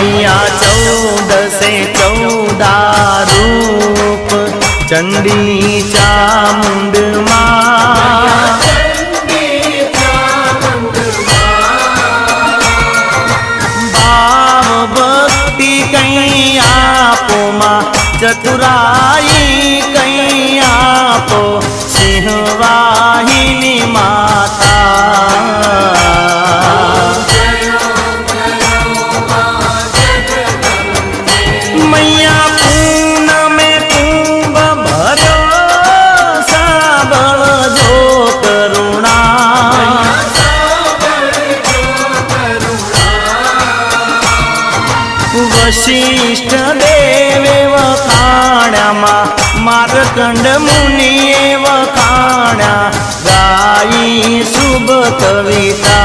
मैया 14 रूप चंडी चामुंड मां भाव भक्ति कहीं आपो मां चतुराई कहीं आपो सिंहवाहिनी माता मैया पून में कुंभ भरो साबल जो करुणा वशिष्ठ देवे वखाण्या मार्कंड मुनिये वखाण्या गाई शुभ कविता।